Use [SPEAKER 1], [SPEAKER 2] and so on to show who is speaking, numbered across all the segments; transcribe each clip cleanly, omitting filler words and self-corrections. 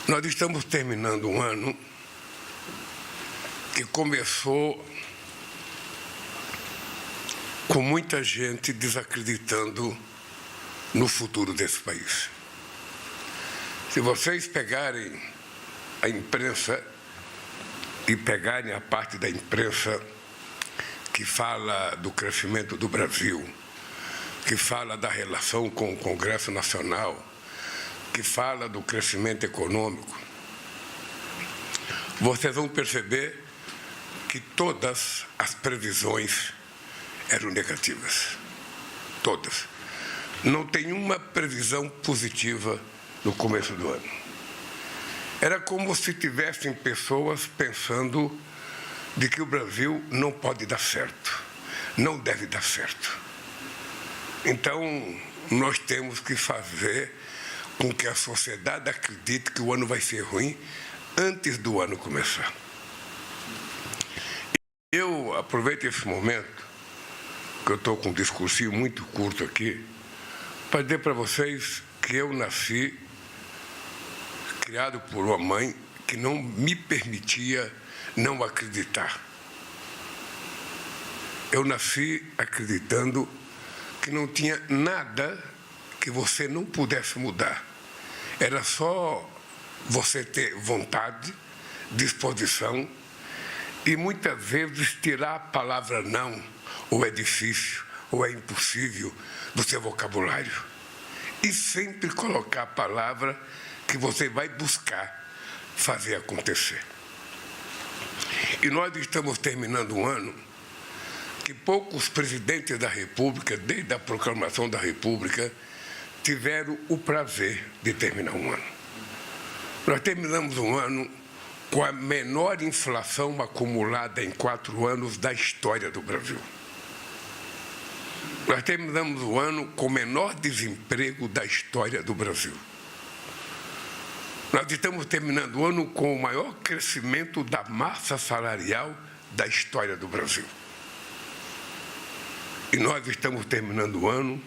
[SPEAKER 1] Nós estamos terminando um ano que começou com muita gente desacreditando no futuro desse país. Se vocês pegarem a imprensa e pegarem a parte da imprensa que fala do crescimento do Brasil, que fala da relação com o Congresso Nacional, que fala do crescimento econômico, vocês vão perceber que todas as previsões eram negativas. Todas. Não tem uma previsão positiva no começo do ano. Era como se tivessem pessoas pensando de que o Brasil não pode dar certo, não deve dar certo. Então, nós temos que fazer com que a sociedade acredite que o ano vai ser ruim antes do ano começar. Eu aproveito esse momento, que eu estou com um discursinho muito curto aqui, para dizer para vocês que eu nasci criado por uma mãe que não me permitia não acreditar. Eu nasci acreditando que não tinha nada que você não pudesse mudar. Era só você ter vontade, disposição e muitas vezes tirar a palavra não, ou é difícil, ou é impossível do seu vocabulário. E sempre colocar a palavra que você vai buscar fazer acontecer. E nós estamos terminando um ano que poucos presidentes da República, desde a proclamação da República, tiveram o prazer de terminar um ano. Nós terminamos um ano com a menor inflação acumulada em 4 anos da história do Brasil. Nós terminamos o ano com o menor desemprego da história do Brasil. Nós estamos terminando o ano com o maior crescimento da massa salarial da história do Brasil. E nós estamos terminando o ano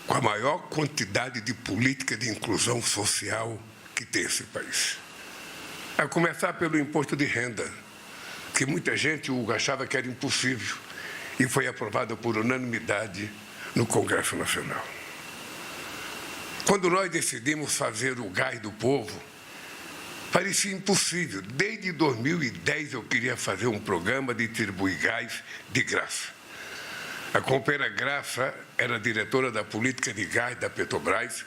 [SPEAKER 1] com a maior quantidade de política de inclusão social que tem esse país. A começar pelo imposto de renda, que muita gente achava que era impossível, e foi aprovado por unanimidade no Congresso Nacional. Quando nós decidimos fazer o gás do povo, parecia impossível. Desde 2010 eu queria fazer um programa de distribuir gás de graça. A companheira Graça era diretora da política de gás da Petrobras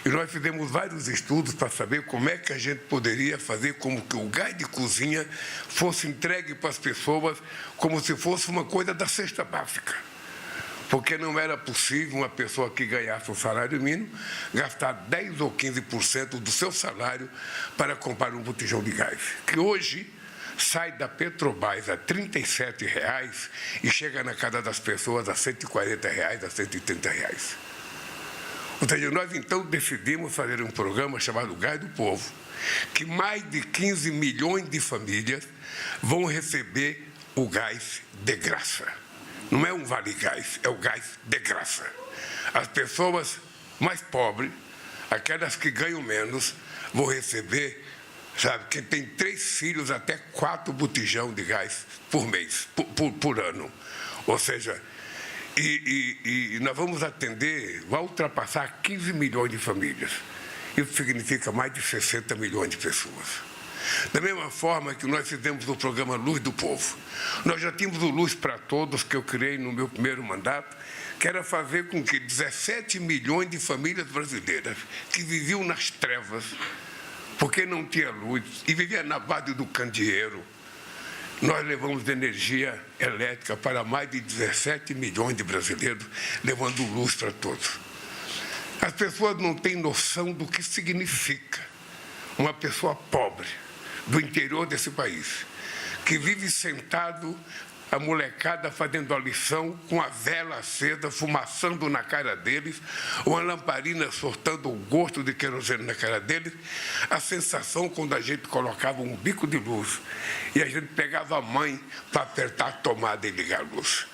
[SPEAKER 1] e nós fizemos vários estudos para saber como é que a gente poderia fazer como que o gás de cozinha fosse entregue para as pessoas como se fosse uma coisa da cesta básica. Porque não era possível uma pessoa que ganhasse o salário mínimo gastar 10 ou 15% do seu salário para comprar um botijão de gás, que hoje sai da Petrobras a R$ 37 e chega na casa das pessoas a R$ 140, a R$ 130. Ou seja, nós então decidimos fazer um programa chamado Gás do Povo, que mais de 15 milhões de famílias vão receber o gás de graça. Não é um vale-gás, é o gás de graça. As pessoas mais pobres, aquelas que ganham menos, vão receber, sabe, quem tem 3 filhos, até 4 botijão de gás por mês, por ano. Ou seja, e nós vamos atender, vai ultrapassar 15 milhões de famílias. Isso significa mais de 60 milhões de pessoas. Da mesma forma que nós fizemos o programa Luz do Povo. Nós já tínhamos o Luz para Todos, que eu criei no meu primeiro mandato, que era fazer com que 17 milhões de famílias brasileiras que viviam nas trevas, porque não tinha luz, e vivia na base do candeeiro, nós levamos energia elétrica para mais de 17 milhões de brasileiros, levando luz para todos. As pessoas não têm noção do que significa uma pessoa pobre do interior desse país, que vive sentado, a molecada fazendo a lição, com a vela acesa, fumaçando na cara deles, uma lamparina soltando o gosto de querosene na cara deles, a sensação quando a gente colocava um bico de luz e a gente pegava a mãe para apertar a tomada e ligar a luz.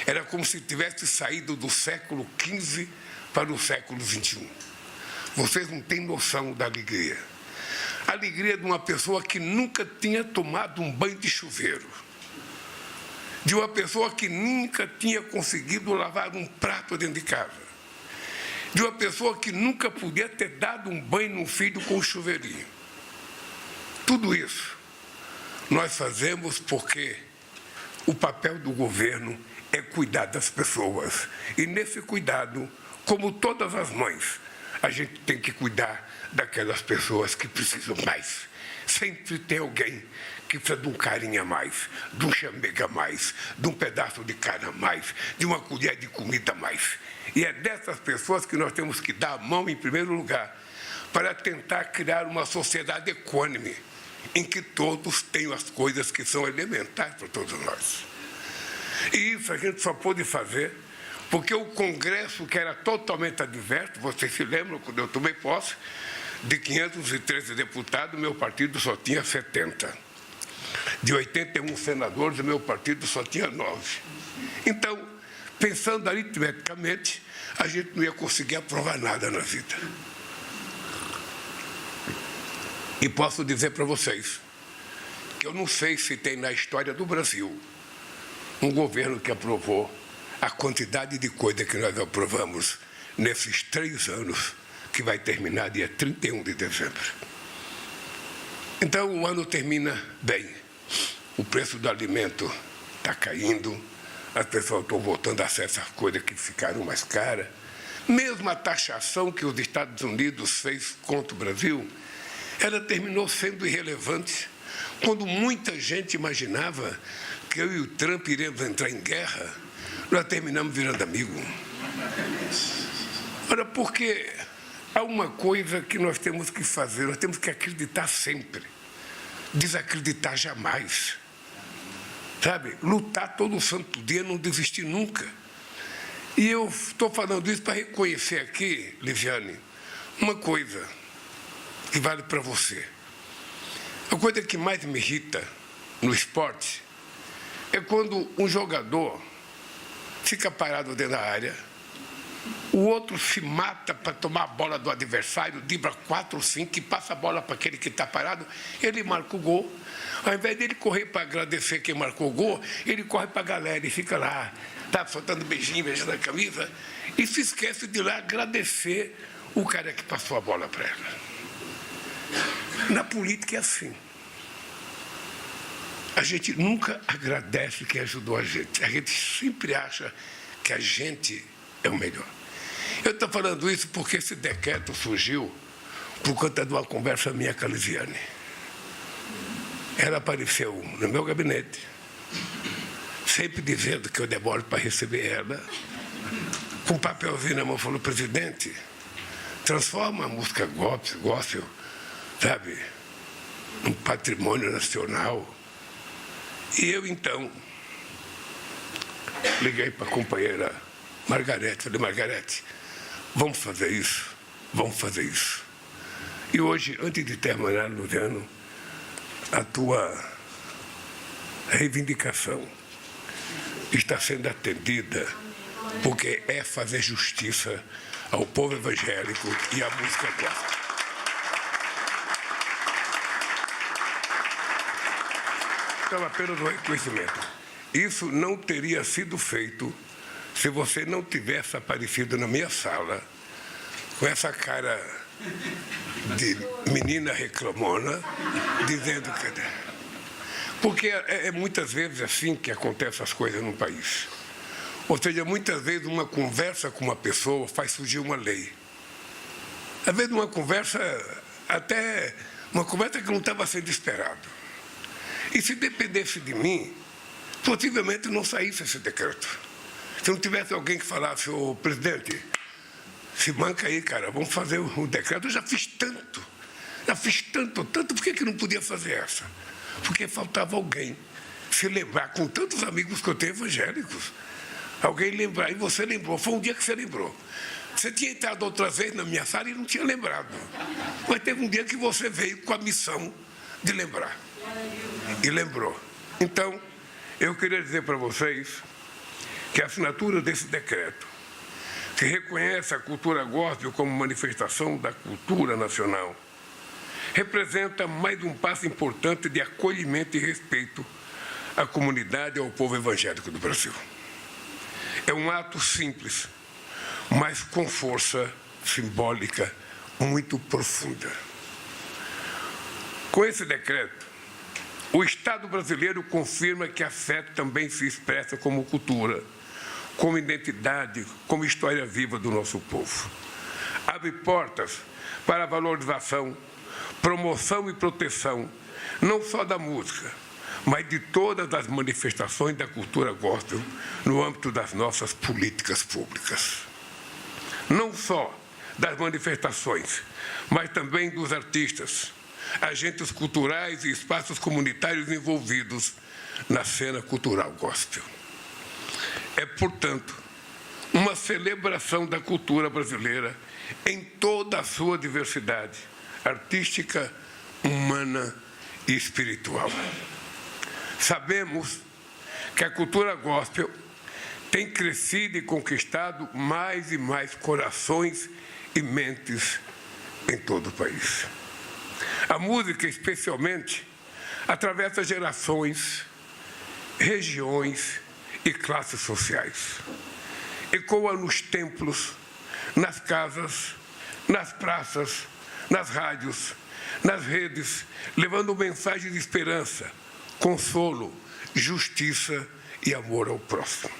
[SPEAKER 1] Era como se tivesse saído do século XV para o século XXI. Vocês não têm noção da alegria. A alegria de uma pessoa que nunca tinha tomado um banho de chuveiro. De uma pessoa que nunca tinha conseguido lavar um prato dentro de casa. De uma pessoa que nunca podia ter dado um banho num filho com um chuveirinho. Tudo isso nós fazemos porque o papel do governo é cuidar das pessoas. E nesse cuidado, como todas as mães, a gente tem que cuidar daquelas pessoas que precisam mais. Sempre tem alguém que precisa de um carinho a mais, de um chamego a mais, de um pedaço de carne a mais, de uma colher de comida a mais. E é dessas pessoas que nós temos que dar a mão, em primeiro lugar, para tentar criar uma sociedade equânime, em que todos tenham as coisas que são elementares para todos nós. E isso a gente só pôde fazer porque o Congresso, que era totalmente adverso, vocês se lembram, quando eu tomei posse, de 513 deputados, meu partido só tinha 70. De 81 senadores, o meu partido só tinha 9. Então, pensando aritmeticamente, a gente não ia conseguir aprovar nada na vida. E posso dizer para vocês que eu não sei se tem na história do Brasil um governo que aprovou a quantidade de coisa que nós aprovamos nesses 3 anos, que vai terminar dia 31 de dezembro. Então, o ano termina bem. O preço do alimento está caindo, as pessoas estão voltando a acesso às coisas que ficaram mais caras. Mesmo a taxação que os Estados Unidos fez contra o Brasil, ela terminou sendo irrelevante, quando muita gente imaginava que eu e o Trump iríamos entrar em guerra, nós terminamos virando amigos. Ora, porque há uma coisa que nós temos que fazer, nós temos que acreditar sempre, desacreditar jamais. Sabe? Lutar todo santo dia, não desistir nunca. E eu estou falando isso para reconhecer aqui, Liviane, uma coisa que vale para você. A coisa que mais me irrita no esporte é quando um jogador fica parado dentro da área, o outro se mata para tomar a bola do adversário, dribla 4 ou 5 e passa a bola para aquele que está parado, ele marca o gol. Ao invés dele correr para agradecer quem marcou o gol, ele corre para a galera e fica lá, tá soltando beijinho, beijando a camisa, e se esquece de ir lá agradecer o cara que passou a bola para ela. Na política é assim. A gente nunca agradece quem ajudou a gente sempre acha que a gente é o melhor. Eu estou falando isso porque esse decreto surgiu por conta de uma conversa minha com a Lisiane. Ela apareceu no meu gabinete, sempre dizendo que eu demoro para receber ela, com um papelzinho na mão, falou: presidente, transforma a música gospel, sabe, um patrimônio nacional. E eu, então, liguei para a companheira Margarete, falei: Margarete, vamos fazer isso, vamos fazer isso. E hoje, antes de terminar, Luciano, a tua reivindicação está sendo atendida, porque é fazer justiça ao povo evangélico e à música gospel. Então, apenas um reconhecimento. Isso não teria sido feito se você não tivesse aparecido na minha sala com essa cara de menina reclamona, dizendo que... Porque é muitas vezes assim que acontecem as coisas no país. Ou seja, muitas vezes uma conversa com uma pessoa faz surgir uma lei. Às vezes uma conversa, até uma conversa que não estava sendo esperado. E se dependesse de mim, possivelmente não saísse esse decreto. Se não tivesse alguém que falasse: ô presidente, se banca aí, cara, vamos fazer o decreto. Eu já fiz tanto, por que não podia fazer essa? Porque faltava alguém se lembrar, com tantos amigos que eu tenho evangélicos, alguém lembrar, e você lembrou, foi um dia que você lembrou. Você tinha entrado outras vezes na minha sala e não tinha lembrado. Mas teve um dia que você veio com a missão de lembrar. E lembrou. Então, eu queria dizer para vocês que a assinatura desse decreto, que reconhece a cultura gospel como manifestação da cultura nacional, representa mais um passo importante de acolhimento e respeito à comunidade e ao povo evangélico do Brasil. É um ato simples, mas com força simbólica muito profunda. Com esse decreto, o Estado brasileiro confirma que a fé também se expressa como cultura, como identidade, como história viva do nosso povo. Abre portas para a valorização, promoção e proteção, não só da música, mas de todas as manifestações da cultura gospel no âmbito das nossas políticas públicas. Não só das manifestações, mas também dos artistas, agentes culturais e espaços comunitários envolvidos na cena cultural gospel. É, portanto, uma celebração da cultura brasileira em toda a sua diversidade artística, humana e espiritual. Sabemos que a cultura gospel tem crescido e conquistado mais e mais corações e mentes em todo o país. A música, especialmente, atravessa gerações, regiões e classes sociais. Ecoa nos templos, nas casas, nas praças, nas rádios, nas redes, levando mensagens de esperança, consolo, justiça e amor ao próximo.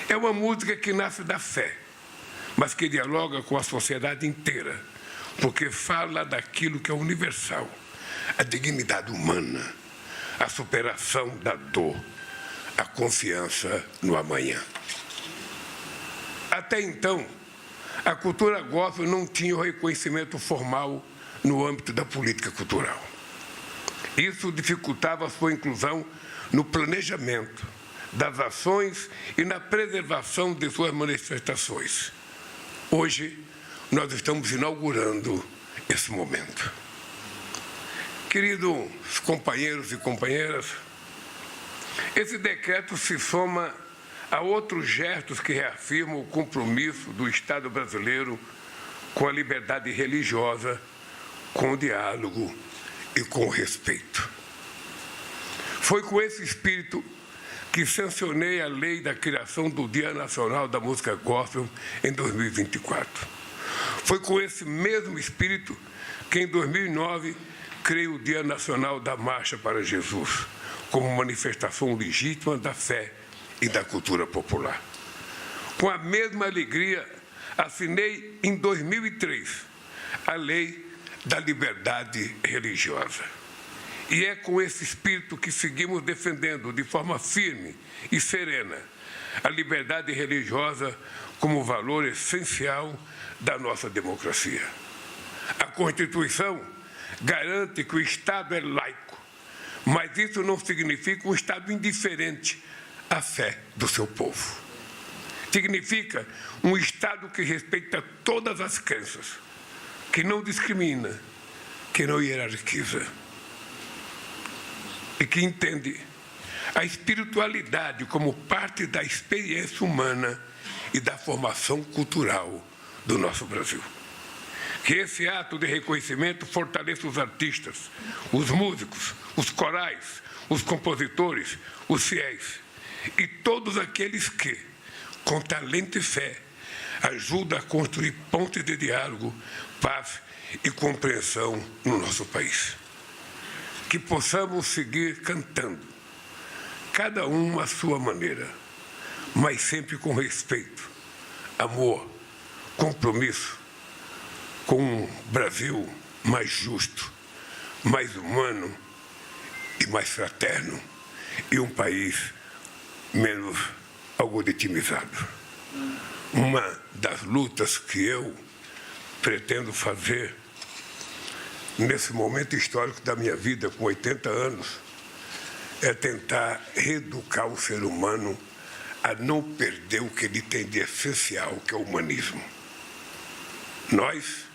[SPEAKER 1] É uma música que nasce da fé, mas que dialoga com a sociedade inteira, porque fala daquilo que é universal, a dignidade humana, a superação da dor, a confiança no amanhã. Até então, a cultura gospel não tinha o reconhecimento formal no âmbito da política cultural. Isso dificultava a sua inclusão no planejamento das ações e na preservação de suas manifestações. Hoje, nós estamos inaugurando esse momento. Queridos companheiros e companheiras, esse decreto se soma a outros gestos que reafirmam o compromisso do Estado brasileiro com a liberdade religiosa, com o diálogo e com o respeito. Foi com esse espírito que sancionei a lei da criação do Dia Nacional da Música Gospel em 2024. Foi com esse mesmo espírito que, em 2009, criei o Dia Nacional da Marcha para Jesus, como manifestação legítima da fé e da cultura popular. Com a mesma alegria, assinei em 2003 a Lei da Liberdade Religiosa. E é com esse espírito que seguimos defendendo de forma firme e serena a liberdade religiosa como valor essencial da nossa democracia. A Constituição garante que o Estado é laico, mas isso não significa um Estado indiferente à fé do seu povo. Significa um Estado que respeita todas as crenças, que não discrimina, que não hierarquiza e que entende a espiritualidade como parte da experiência humana e da formação cultural do nosso Brasil. Que esse ato de reconhecimento fortaleça os artistas, os músicos, os corais, os compositores, os fiéis e todos aqueles que, com talento e fé, ajudam a construir pontes de diálogo, paz e compreensão no nosso país. Que possamos seguir cantando, cada um à sua maneira, mas sempre com respeito, amor, compromisso com um Brasil mais justo, mais humano e mais fraterno, e um país menos algoritmizado. Uma das lutas que eu pretendo fazer nesse momento histórico da minha vida, com 80 anos, é tentar reeducar o ser humano a não perder o que ele tem de essencial, que é o humanismo. Nós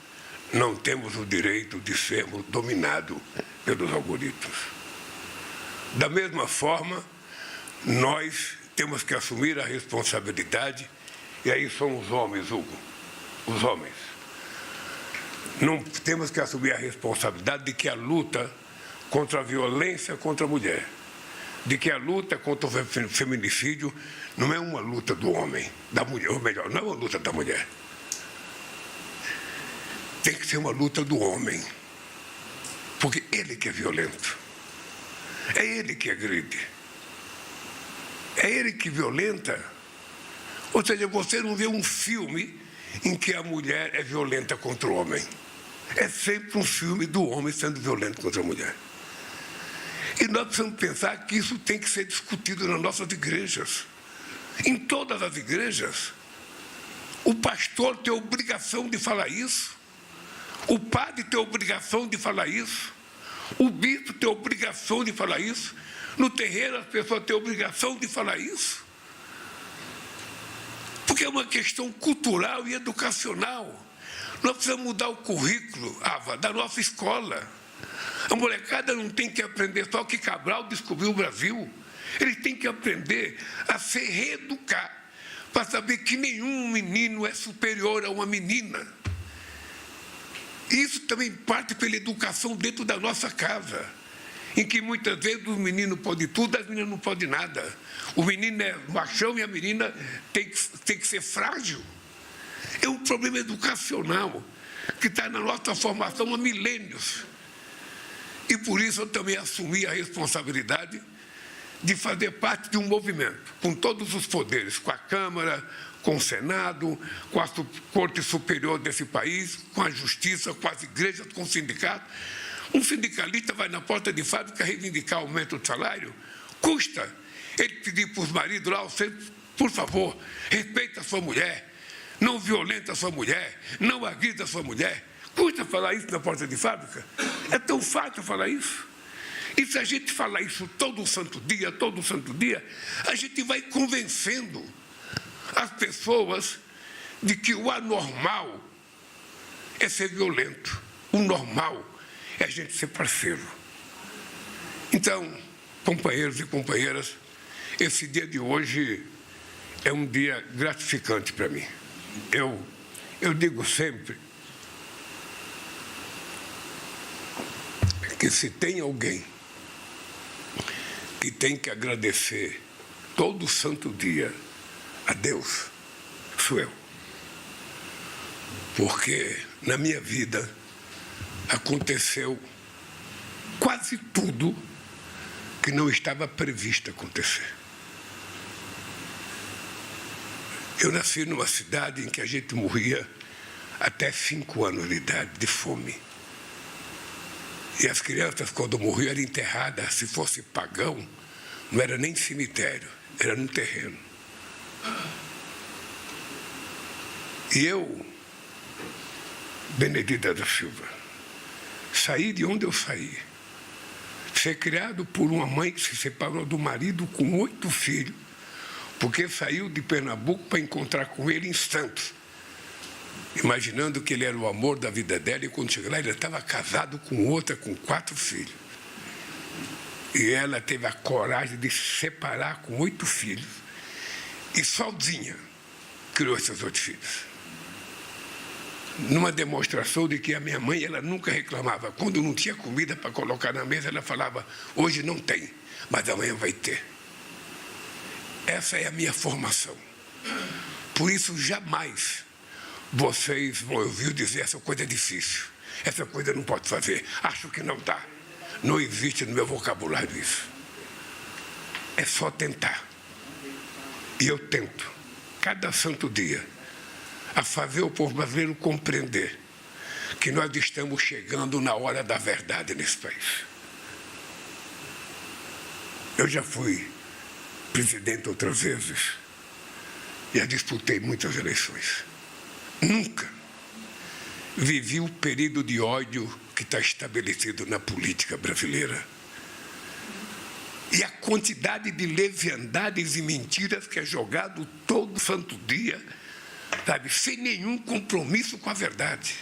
[SPEAKER 1] não temos o direito de sermos dominados pelos algoritmos. Da mesma forma, nós temos que assumir a responsabilidade, e aí são os homens, Hugo, os homens, não temos que assumir a responsabilidade de que a luta contra a violência contra a mulher, de que a luta contra o feminicídio não é uma luta do homem, da mulher, ou melhor, não é uma luta da mulher. Tem que ser uma luta do homem, porque ele que é violento, é ele que agride, é ele que violenta. Ou seja, você não vê um filme em que a mulher é violenta contra o homem. É sempre um filme do homem sendo violento contra a mulher. E nós precisamos pensar que isso tem que ser discutido nas nossas igrejas. Em todas as igrejas. O pastor tem a obrigação de falar isso. O padre tem a obrigação de falar isso. O bispo tem a obrigação de falar isso. No terreiro as pessoas têm a obrigação de falar isso. Porque é uma questão cultural e educacional. Nós precisamos mudar o currículo, Ava, da nossa escola. A molecada não tem que aprender só que Cabral descobriu o Brasil. Eles têm que aprender a se reeducar, para saber que nenhum menino é superior a uma menina. Isso também parte pela educação dentro da nossa casa, em que muitas vezes o menino pode tudo, as meninas não podem nada. O menino é machão e a menina tem que ser frágil. É um problema educacional que está na nossa formação há milênios. E por isso eu também assumi a responsabilidade de fazer parte de um movimento, com todos os poderes, com a Câmara, com o Senado, com a Corte Superior desse país, com a Justiça, com as igrejas, com o sindicato. Um sindicalista vai na porta de fábrica reivindicar aumento de salário? Custa ele pedir para os maridos lá, você, por favor, respeita a sua mulher, não violenta a sua mulher, não agrida a sua mulher. Custa falar isso na porta de fábrica? É tão fácil falar isso. E se a gente falar isso todo santo dia, a gente vai convencendo as pessoas de que o anormal é ser violento. O normal é a gente ser parceiro. Então, companheiros e companheiras, esse dia de hoje é um dia gratificante para mim. Eu digo sempre que se tem alguém que tem que agradecer todo santo dia a Deus, sou eu. Porque na minha vida aconteceu quase tudo que não estava previsto acontecer. Eu nasci numa cidade em que a gente morria até 5 anos de idade, de fome. E as crianças, quando morriam, eram enterradas, se fosse pagão, não era nem cemitério, era no terreno. E eu, Benedita da Silva, saí de onde eu saí. Ser criado por uma mãe que se separou do marido com 8 filhos, porque saiu de Pernambuco para encontrar com ele em Santos, imaginando que ele era o amor da vida dela, e quando chegou lá ele estava casado com outra, com 4 filhos. E ela teve a coragem de se separar com 8 filhos, e sozinha criou esses 8 filhos. Numa demonstração de que a minha mãe, ela nunca reclamava. Quando não tinha comida para colocar na mesa, ela falava, hoje não tem, mas amanhã vai ter. Essa é a minha formação. Por isso, jamais vocês vão ouvir dizer essa coisa é difícil, essa coisa não pode fazer, acho que não dá. Não existe no meu vocabulário isso. É só tentar. E eu tento, cada santo dia, a fazer o povo brasileiro compreender que nós estamos chegando na hora da verdade nesse país. Eu já fui presidente outras vezes, já disputei muitas eleições. Nunca vivi o período de ódio que está estabelecido na política brasileira. E a quantidade de leviandades e mentiras que é jogado todo santo dia, sabe, sem nenhum compromisso com a verdade.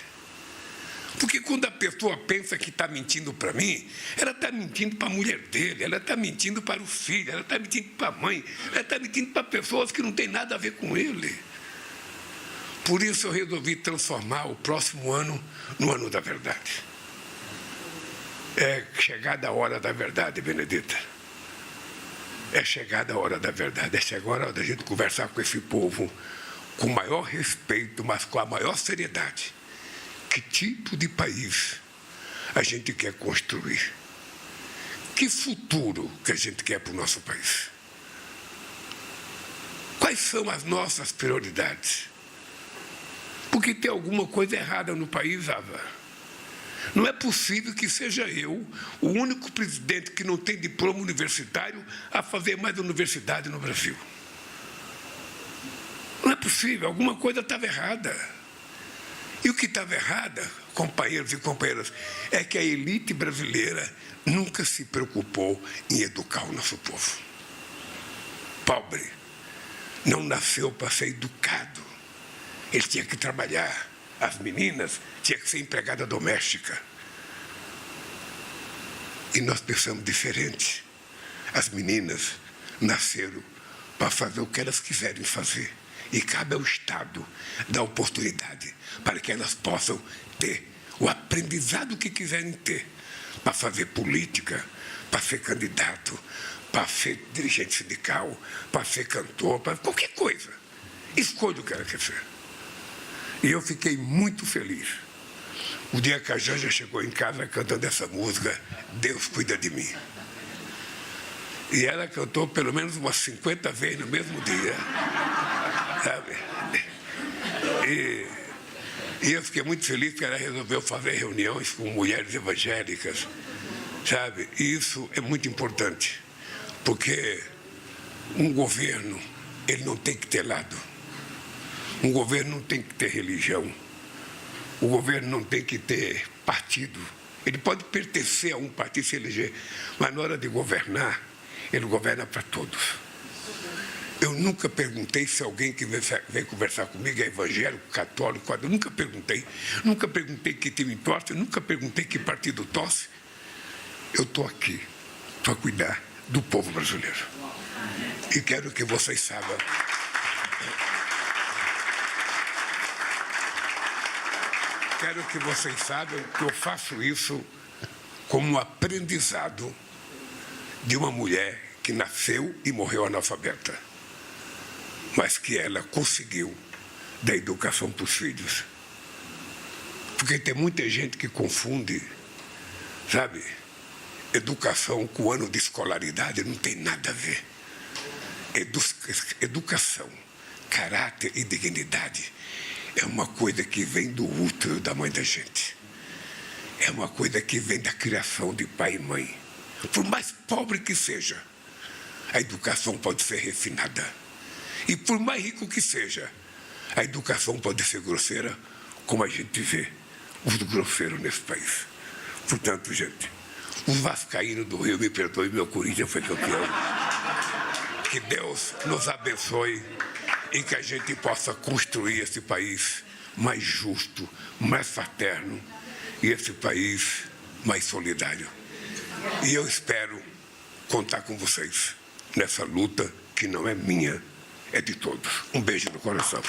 [SPEAKER 1] Porque quando a pessoa pensa que está mentindo para mim, ela está mentindo para a mulher dele, ela está mentindo para o filho, ela está mentindo para a mãe, ela está mentindo para pessoas que não têm nada a ver com ele. Por isso eu resolvi transformar o próximo ano no ano da verdade. É chegada a hora da verdade, Benedita. É chegada a hora da verdade. É chegada a hora da gente conversar com esse povo com o maior respeito, mas com a maior seriedade. Que tipo de país a gente quer construir? Que futuro que a gente quer para o nosso país? Quais são as nossas prioridades? Porque tem alguma coisa errada no país, Ava. Não é possível que seja eu o único presidente que não tem diploma universitário a fazer mais universidade no Brasil. Não é possível, alguma coisa estava errada. E o que estava errado, companheiros e companheiras, é que a elite brasileira nunca se preocupou em educar o nosso povo. Pobre não nasceu para ser educado. Ele tinha que trabalhar. As meninas tinham que ser empregada doméstica. E nós pensamos diferente. As meninas nasceram para fazer o que elas quiserem fazer. E cabe ao Estado dar oportunidade para que elas possam ter o aprendizado que quiserem ter para fazer política, para ser candidato, para ser dirigente sindical, para ser cantor, para qualquer coisa. Escolha o que ela quer ser. E eu fiquei muito feliz. O dia que a Janja chegou em casa cantando essa música, Deus cuida de mim. E ela cantou pelo menos umas 50 vezes no mesmo dia. Sabe? E eu fiquei muito feliz que ela resolveu fazer reuniões com mulheres evangélicas. Sabe? E isso é muito importante. Porque um governo, ele não tem que ter lado. Um governo não tem que ter religião. O governo não tem que ter partido. Ele pode pertencer a um partido e se eleger, mas na hora de governar, ele governa para todos. Eu nunca perguntei se alguém que vem conversar comigo é evangélico, católico, eu nunca perguntei. Nunca perguntei que time torce, nunca perguntei que partido torce. Eu estou aqui para cuidar do povo brasileiro. E quero que vocês saibam. Quero que vocês saibam que eu faço isso como um aprendizado de uma mulher que nasceu e morreu analfabeta, mas que ela conseguiu dar educação para os filhos. Porque tem muita gente que confunde, sabe, educação com o ano de escolaridade, não tem nada a ver. Educação, caráter e dignidade é uma coisa que vem do útero da mãe da gente. É uma coisa que vem da criação de pai e mãe. Por mais pobre que seja, a educação pode ser refinada. E por mais rico que seja, a educação pode ser grosseira, como a gente vê os grosseiros nesse país. Portanto, gente, os vascaínos do Rio, me perdoem, meu Corinthians foi campeão. Que Deus nos abençoe e que a gente possa construir esse país mais justo, mais fraterno e esse país mais solidário. E eu espero contar com vocês nessa luta que não é minha, é de todos. Um beijo no coração.